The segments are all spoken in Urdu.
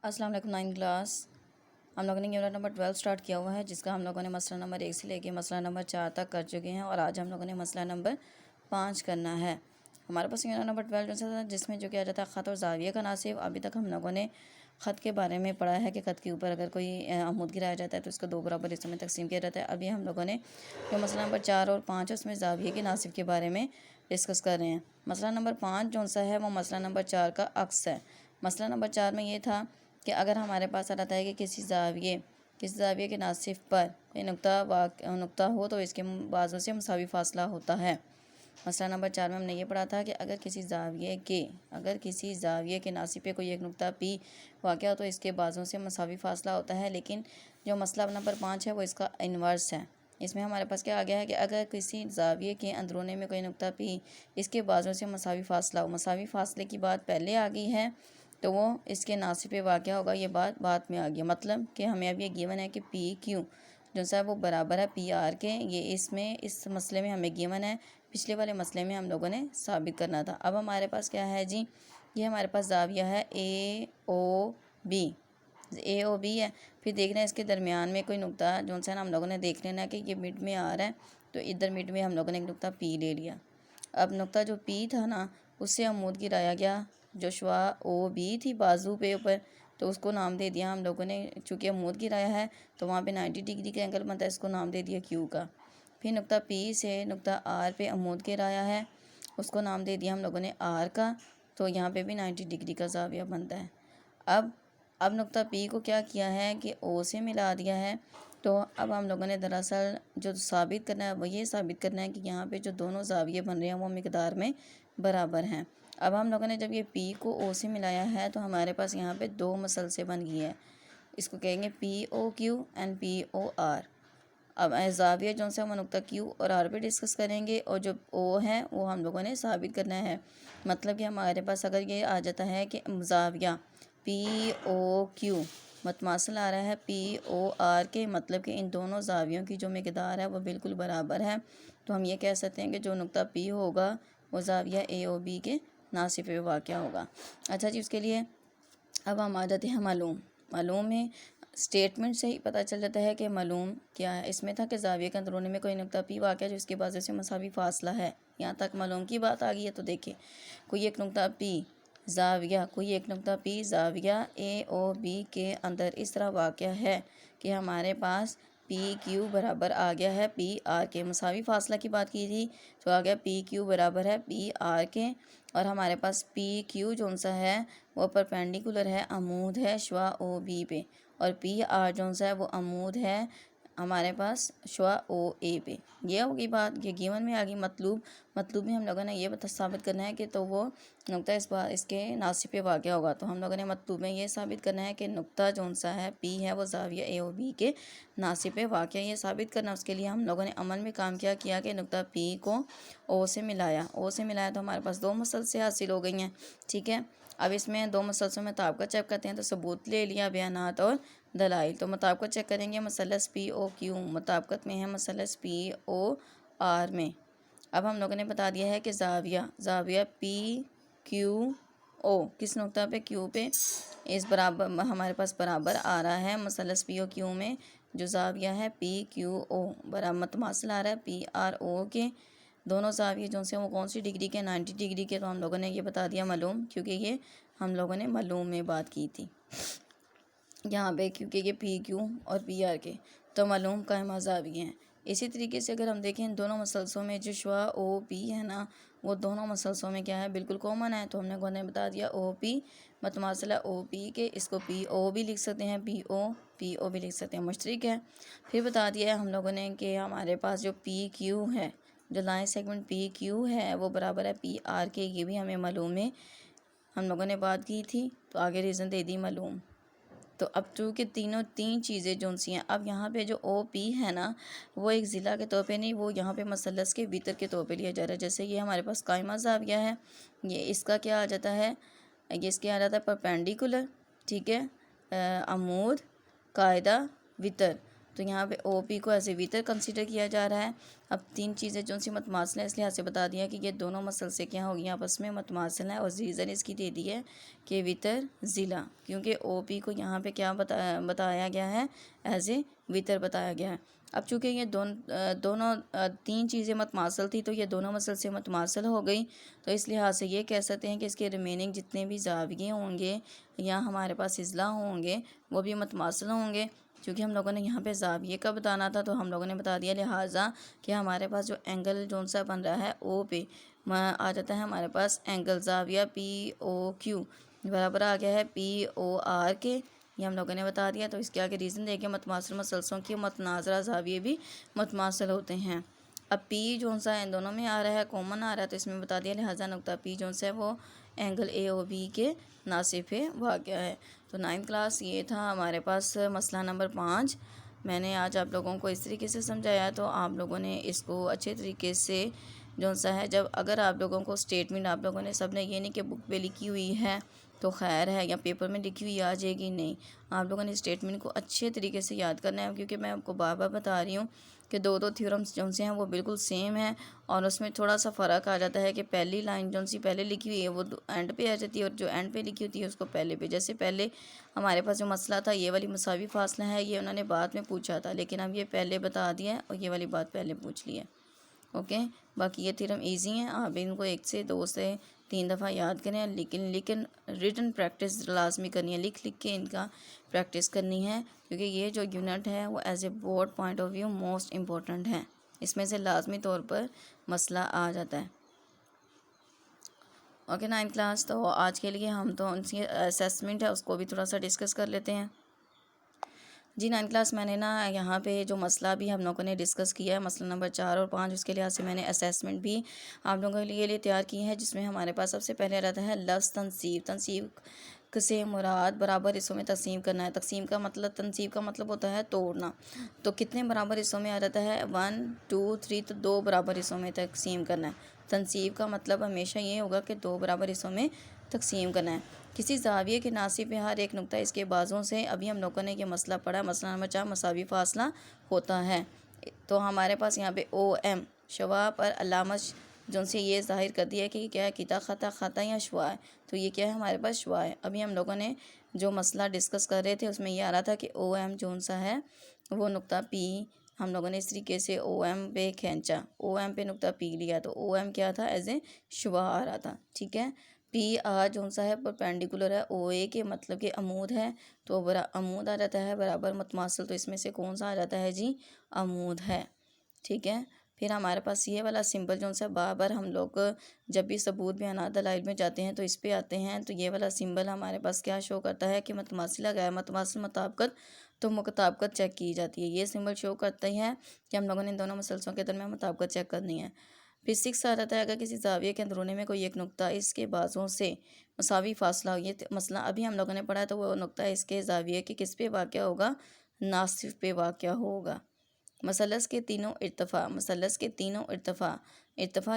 السلام علیکم 9 کلاس۔ ہم لوگوں نے یونٹ نمبر 12 سٹارٹ کیا ہوا ہے، جس کا ہم لوگوں نے مسئلہ نمبر 1 سے لے کے مسئلہ نمبر 4 تک کر چکے ہیں، اور آج ہم لوگوں نے مسئلہ نمبر 5 کرنا ہے۔ ہمارے پاس یونٹ نمبر 12 تھا، جس میں جو کیا جاتا ہے خط اور زاویہ کا ناصب۔ ابھی تک ہم لوگوں نے خط کے بارے میں پڑھا ہے کہ خط کے اوپر اگر کوئی عمود گرایا جاتا ہے تو اس کو 2 برابر حصوں میں تقسیم کیا جاتا ہے۔ ابھی ہم لوگوں نے جو مسئلہ نمبر 4 اور 5 ہے اس میں زاویہ کے ناصب کے بارے میں ڈسکس کر رہے ہیں۔ مسئلہ نمبر 5 جو سا ہے وہ مسئلہ نمبر 4 کا عکس ہے۔ مسئلہ نمبر 4 میں یہ تھا کہ اگر ہمارے پاس رہتا ہے کہ کسی زاویے کے ناصب پر کوئی نقطہ ہو تو اس کے بازوں سے مساوی فاصلہ ہوتا ہے۔ مسئلہ نمبر 4 میں ہم نے یہ پڑھا تھا کہ اگر کسی زاویے کے ناصب پہ کوئی ایک نقطہ پی واقع ہو تو اس کے بازوں سے مساوی فاصلہ ہوتا ہے، لیکن جو مسئلہ نمبر 5 ہے وہ اس کا انورس ہے۔ اس میں ہمارے پاس کیا آ گیا ہے کہ اگر کسی زاویے کے اندرونے میں کوئی نقطہ پی اس کے بازوں سے مساوی فاصلہ ہو، مساوی فاصلے کی بات پہلے آ گئی ہے تو وہ اس کے ناصب پہ واقع ہوگا، یہ بات بعد میں آ گئی۔ مطلب کہ ہمیں اب یہ گیون ہے کہ پی کیو جو سا وہ برابر ہے پی آر کے، یہ اس مسئلے میں ہمیں گیون ہے، پچھلے والے مسئلے میں ہم لوگوں نے ثابت کرنا تھا۔ اب ہمارے پاس کیا ہے جی، یہ ہمارے پاس زاویہ ہے اے او بی ہے، پھر دیکھنا ہے اس کے درمیان میں کوئی نقطہ جو سا ہم لوگوں نے دیکھ لینا ہے کہ یہ مڈ میں آ رہا ہے، تو ادھر مڈ میں ہم لوگوں نے ایک نقطہ پی لے لیا۔ اب نقطہ جو پی تھا نا اس سے عمود گرایا گیا جو شعاع او بی تھی بازو پہ اوپر، تو اس کو نام دے دیا ہم لوگوں نے، چونکہ عمود گرایا ہے تو وہاں پہ 90 ڈگری کا اینگل بنتا ہے، اس کو نام دے دیا کیو کا۔ پھر نقطہ پی سے نقطہ آر پہ عمود گرایا ہے، اس کو نام دے دیا ہم لوگوں نے آر کا، تو یہاں پہ بھی 90 ڈگری کا زاویہ بنتا ہے۔ اب نقطہ پی کو کیا کیا ہے کہ او سے ملا دیا ہے، تو اب ہم لوگوں نے دراصل جو ثابت کرنا ہے وہ یہ ثابت کرنا ہے کہ یہاں پہ جو دونوں زاویے بن رہے ہیں وہ مقدار میں برابر ہیں۔ اب ہم لوگوں نے جب یہ پی کو او سے ملایا ہے تو ہمارے پاس یہاں پہ 2 مسلسل بن گئی ہے، اس کو کہیں گے پی او کیو اینڈ پی او آر۔ اب زاویہ جو سے ہم نقطہ کیو اور آر پہ ڈسکس کریں گے، اور جو او ہے وہ ہم لوگوں نے ثابت کرنا ہے۔ مطلب کہ ہمارے پاس اگر یہ آ جاتا ہے کہ زاویہ پی او کیو متماثل آ رہا ہے پی او آر کے، مطلب کہ ان دونوں زاویوں کی جو مقدار ہے وہ بالکل برابر ہے، تو ہم یہ کہہ سکتے ہیں کہ جو نقطہ پی ہوگا وہ زاویہ اے او بی کے ناصب پہ واقع ہوگا۔ اچھا جی، اس کے لیے اب ہم آ جاتے ہیں معلوم میں اسٹیٹمنٹ سے ہی پتہ چل جاتا ہے کہ معلوم کیا ہے۔ اس میں تھا کہ زاویہ کے اندرونے میں کوئی نقطہ پی واقع ہے جو اس کے بازو سے مساوی فاصلہ ہے، یہاں تک معلوم کی بات آ گئی ہے۔ تو دیکھیں کوئی ایک نقطہ پی زاویہ اے او بی کے اندر اس طرح واقع ہے کہ ہمارے پاس پی کیو برابر آ گیا ہے پی آر کے، مساوی فاصلہ کی بات کی تھی تو آ گیا پی کیو برابر ہے پی آر کے، اور ہمارے پاس پی کیو جو سا ہے وہ پرپینڈیکولر ہے، عمود ہے شعاع او بی پہ، اور پی آر جو سا ہے وہ عمود ہے ہمارے پاس شعاع او اے پہ۔ یہ ہوگی بات، یہ گیون میں آگی مطلوب میں ہم لوگوں نے یہ ثابت کرنا ہے کہ تو وہ نقطہ اس کے ناصب پہ واقع ہوگا، تو ہم لوگوں نے مطلوب میں یہ ثابت کرنا ہے کہ نقطہ جو سا ہے پی ہے وہ زاویہ اے او بی کے ناصب پہ واقع ہے، یہ ثابت کرنا۔ اس کے لیے ہم لوگوں نے عمل میں کام کیا کہ نقطہ پی کو او سے ملایا تو ہمارے پاس 2 مسلسل حاصل ہو گئی ہیں، ٹھیک ہے۔ اب اس میں 2 مسلسلوں میں مطابقت چیک کرتے ہیں، تو ثبوت لے لیا، بیانات اور دلائل۔ تو مطابقت چیک کریں گے، مثلث پی او کیو مطابقت میں ہے مثلث پی او آر میں۔ اب ہم لوگوں نے بتا دیا ہے کہ زاویہ پی کیو او کس نقطہ پہ کیو پہ اس برابر ہمارے پاس برابر آ رہا ہے، مثلث پی او کیو میں جو زاویہ ہے پی کیو او برابر متماثل آ رہا ہے پی آر او کے، دونوں زاویے جو سے وہ کون سی ڈگری کے 90 ڈگری کے، تو ہم لوگوں نے یہ بتا دیا معلوم، کیونکہ یہ ہم لوگوں نے معلوم میں بات کی تھی یہاں پہ، کیونکہ یہ پی کیو اور پی آر کے تو معلوم قائمہ زاویے ہیں۔ اسی طریقے سے اگر ہم دیکھیں ان دونوں مسلسلوں میں جو شعاع او پی ہے نا وہ دونوں مسلسلوں میں کیا ہے بالکل کامن ہے، تو ہم نے بتا دیا او پی متماثل ہے او پی کے، اس کو پی او بھی لکھ سکتے ہیں، پی او بھی لکھ سکتے ہیں، مشترک ہے۔ پھر بتا دیا ہے ہم لوگوں نے کہ ہمارے پاس جو پی کیو ہے، جو لائن سیگمنٹ پی کیو ہے وہ برابر ہے پی آر کے، یہ بھی ہمیں معلوم ہے، ہم لوگوں نے بات کی تھی، تو آگے ریزن دے دی معلوم۔ تو اب چونکہ تین چیزیں جو سی ہیں، اب یہاں پہ جو او پی ہے نا وہ ایک ضلع کے طور پہ نہیں، وہ یہاں پہ مثلث کے وتر کے طور پہ لیا جا رہا ہے۔ جیسے یہ ہمارے پاس قائمہ زاویہ ہے، یہ اس کا کیا آ جاتا ہے، یہ اس کے آ جاتا ہے پرپینڈیکولر، ٹھیک ہے، عمود قاعدہ وتر، تو یہاں پہ او پی کو ایز اے ویتر کنسیڈر کیا جا رہا ہے۔ اب تین چیزیں جو سی متماثل ہیں، اس لحاظ سے بتا دیا کہ یہ دونوں مسلسل کیا ہو گئی آپس میں متماثل ہیں، اور ریزن اس کی دے دی ہے کہ ویتر ضلع، کیونکہ او پی کو یہاں پہ کیا بتایا گیا ہے، ایز اے ویتر بتایا گیا ہے۔ اب چونکہ یہ دونوں تین چیزیں متماثل تھی، تو یہ دونوں مسلسل متماثل ہو گئی، تو اس لحاظ سے یہ کہہ سکتے ہیں کہ اس کے ریمیننگ جتنے بھی زاویے ہوں گے یا ہمارے پاس اضلاع ہوں گے وہ بھی متماثل ہوں گے۔ چونکہ ہم لوگوں نے یہاں پہ زاویے کا بتانا تھا، تو ہم لوگوں نے بتا دیا، لہٰذا کہ ہمارے پاس جو اینگل جون سا بن رہا ہے او پہ آ جاتا ہے ہمارے پاس اینگل زاویہ پی او کیو برابر آ گیا ہے پی او آر کے، یہ ہم لوگوں نے بتا دیا۔ تو اس کے آگے ریزن دیکھیں، متماثل مسلسلوں کی متناظرہ زاویے بھی متماثل ہوتے ہیں۔ اب پی جون سا ان دونوں میں آ رہا ہے، کامن آ رہا ہے، تو اس میں بتا دیا، لہٰذا نقطہ پی جون سا ہے وہ اینگل اے او بی کے ناصف واقع ہے۔ تو 9th کلاس یہ تھا ہمارے پاس مسئلہ نمبر 5۔ میں نے آج آپ لوگوں کو اس طریقے سے سمجھایا، تو آپ لوگوں نے اس کو اچھے طریقے سے جون سا ہے، جب اگر آپ لوگوں کو اسٹیٹمنٹ آپ لوگوں نے سب نے یہ نہیں کہ بک پہ لکھی ہوئی ہے تو خیر ہے، یا پیپر میں لکھی ہوئی آ جائے گی، نہیں، آپ لوگوں نے اسٹیٹمنٹ کو اچھے طریقے سے یاد کرنا ہے، کیونکہ میں آپ کو بار بار بتا رہی ہوں کہ دو تھیورمز جو سے ہیں وہ بالکل سیم ہیں، اور اس میں تھوڑا سا فرق آ جاتا ہے کہ پہلی لائن جو سی پہلے لکھی ہوئی ہے وہ اینڈ پہ آ جاتی ہے، اور جو اینڈ پہ لکھی ہوتی ہے اس کو پہلے پہ۔ جیسے پہلے ہمارے پاس جو مسئلہ تھا، یہ والی مساوی فاصلہ ہے، یہ انہوں نے بعد میں پوچھا تھا، لیکن اب یہ پہلے بتا دیا ہے اور یہ والی بات پہلے پوچھ لی ہے۔ اوکے، باقی یہ تھیورم ایزی ہیں، آپ ان کو 1 سے 2 سے 3 دفعہ یاد کریں، لیکن ریٹن پریکٹس لازمی کرنی ہے، لکھ کے ان کا پریکٹس کرنی ہے، کیونکہ یہ جو یونٹ ہے وہ as a board point of view most important ہے، اس میں سے لازمی طور پر مسئلہ آ جاتا ہے۔ اوکے 9th کلاس، تو آج کے لیے ہم تو ان کی اسیسمنٹ ہے اس کو بھی تھوڑا سا ڈسکس کر لیتے ہیں۔ جی 9th کلاس، میں نے یہاں پہ جو مسئلہ بھی ہم لوگوں نے ڈسکس کیا ہے، مسئلہ نمبر 4 اور 5، اس کے لحاظ سے میں نے اسیسمنٹ بھی آپ لوگوں کے لیے تیار کی ہے، جس میں ہمارے پاس سب سے پہلے رہتا ہے لفظ تنصیب سے مراد برابر حصوں میں تقسیم کرنا ہے۔ تنصیب کا مطلب ہوتا ہے توڑنا، تو کتنے برابر حصوں میں آ جاتا ہے 1 2 3، تو 2 برابر حصوں میں تقسیم کرنا ہے۔ تنصیب کا مطلب ہمیشہ یہ ہوگا کہ 2 برابر حصوں میں تقسیم کرنا ہے۔ کسی زاویے کے ناصف میں ہر ایک نقطہ اس کے بازوں سے، ابھی ہم لوگوں نے یہ مسئلہ پڑھا، مسئلہ نمبر 4، مساوی فاصلہ ہوتا ہے، تو ہمارے پاس یہاں پہ او ایم شعاع پر علامت جو سے یہ ظاہر کر دیا ہے کہ کیا ہے، قطع خطا یا شعاع ہے، تو یہ کیا ہے ہمارے پاس شعاع ہے۔ ابھی ہم لوگوں نے جو مسئلہ ڈسکس کر رہے تھے اس میں یہ آ رہا تھا کہ او ایم جو سا ہے وہ نقطہ پی، ہم لوگوں نے اس طریقے سے او ایم پہ کھینچا، او ایم پہ نقطہ پی لیا، تو او ایم کیا تھا، ایز اے شعاع آ رہا تھا، ٹھیک ہے۔ پی آر جو سا ہے پرپینڈیکولر ہے او اے کے، مطلب کہ عمود ہے، تو عمود آ جاتا ہے برابر متماثل، تو اس میں سے کون سا آ جاتا ہے جی، عمود ہے، ٹھیک ہے۔ پھر ہمارے پاس یہ والا سمبل جو سا بار ہم لوگ جب بھی ثبوت بیانات دلائل میں جاتے ہیں تو اس پہ آتے ہیں، تو یہ والا سمبل ہمارے پاس کیا شو کرتا ہے کہ متماثل غیر متماثل مطابقت، تو مطابقت چیک کی جاتی ہے، یہ سمبل شو کرتا ہے کہ ہم لوگوں نے ان دونوں مسلسلوں کے درمیان مطابقت چیک کرنی ہے۔ پھر 6 آ جاتا ہے، اگر کسی زاویے کے اندرونے میں کوئی ایک نقطہ اس کے بازوں سے مساوی فاصلہ ہو، یہ مسئلہ ابھی ہم لوگوں نے پڑھا ہے، تو وہ نقطہ اس کے زاویے کے کس پہ واقع ہوگا، ناصف پہ واقع ہوگا۔ مثلث کے تینوں ارتفاع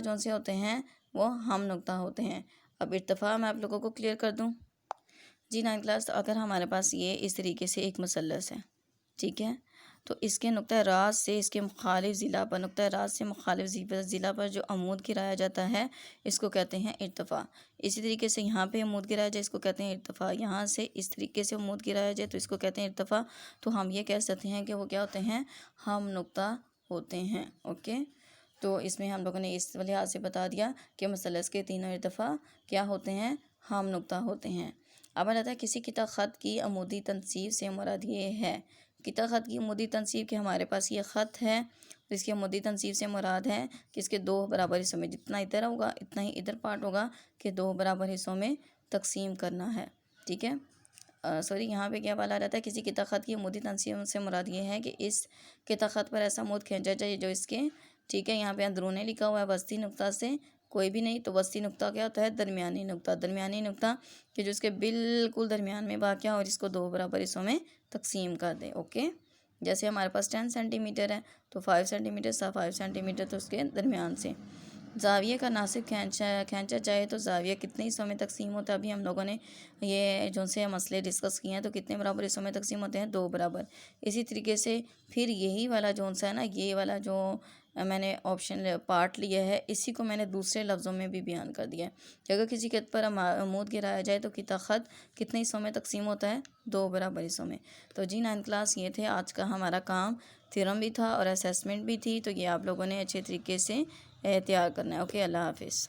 جو سے ہوتے ہیں وہ ہم نقطہ ہوتے ہیں۔ اب ارتفاع میں آپ لوگوں کو کلیئر کر دوں جی 9th کلاس، تو اگر ہمارے پاس یہ اس طریقے سے ایک مثلث ہے، ٹھیک ہے، تو اس کے نقطہ راس سے اس کے مخالف ضلع پر جو عمود گرایا جاتا ہے اس کو کہتے ہیں ارتفاع۔ اسی طریقے سے یہاں پہ عمود گرایا جائے اس کو کہتے ہیں ارتفاع، یہاں سے اس طریقے سے عمود گرایا جائے تو اس کو کہتے ہیں ارتفاع، تو ہم یہ کہہ سکتے ہیں کہ وہ کیا ہوتے ہیں، ہم نقطہ ہوتے ہیں۔ اوکے، تو اس میں ہم لوگوں نے اس لحاظ سے بتا دیا کہ مثلث کے تینوں ارتفاع کیا ہوتے ہیں، ہم نقطہ ہوتے ہیں۔ اب آ جاتا ہے کسی قطع خط کی عمودی تنصیب سے مراد یہ ہے، قطع خط کی عمودی تنصیب کہ ہمارے پاس یہ خط ہے، اس کی عمودی تنصیب سے مراد ہے کہ اس کے 2 برابر حصوں میں، جتنا ادھر ہوگا اتنا ہی ادھر پارٹ ہوگا، کہ 2 برابر حصوں میں تقسیم کرنا ہے، ٹھیک ہے۔ یہاں پہ کیا والا رہتا ہے، کسی قطع خط کی عمودی تنصیب سے مراد یہ ہے کہ اس قطع خط پر ایسا عمود کھینچا جائے جو اس کے، ٹھیک ہے، یہاں پہ اندرونے لکھا ہوا ہے وسطی نقطہ سے کوئی بھی نہیں، تو وسطی نقطہ کیا ہوتا ہے، درمیانی نقطہ کہ جو اس کے بالکل درمیان میں واقع ہو اور اس کو 2 برابر حصوں میں تقسیم کر دے۔ اوکے، جیسے ہمارے پاس 10 سینٹی میٹر ہے تو 5 سینٹی میٹر تو اس کے درمیان سے زاویے کا ناصب کھینچا جائے تو زاویہ کتنے حصوں میں تقسیم ہوتا ہے؟ ابھی ہم لوگوں نے یہ جو سے مسئلے ڈسکس کیے ہیں، تو کتنے برابر حصوں میں تقسیم ہوتے ہیں؟ 2 برابر۔ اسی طریقے سے پھر یہی والا جو سا ہے نا، یہ والا جو میں نے آپشن پارٹ لیا ہے، اسی کو میں نے دوسرے لفظوں میں بھی بیان کر دیا ہے کہ اگر کسی خط پر عمود گرایا جائے تو کتا خط کتنے حصوں میں تقسیم ہوتا ہے؟ 2 برابر حصوں میں۔ تو جی 9 کلاس یہ تھے آج کا ہمارا کام، تھیورم بھی تھا اور اسیسمنٹ بھی تھی، تو یہ آپ لوگوں نے اچھے طریقے سے تیار کرنا ہے۔ اوکے، اللہ حافظ۔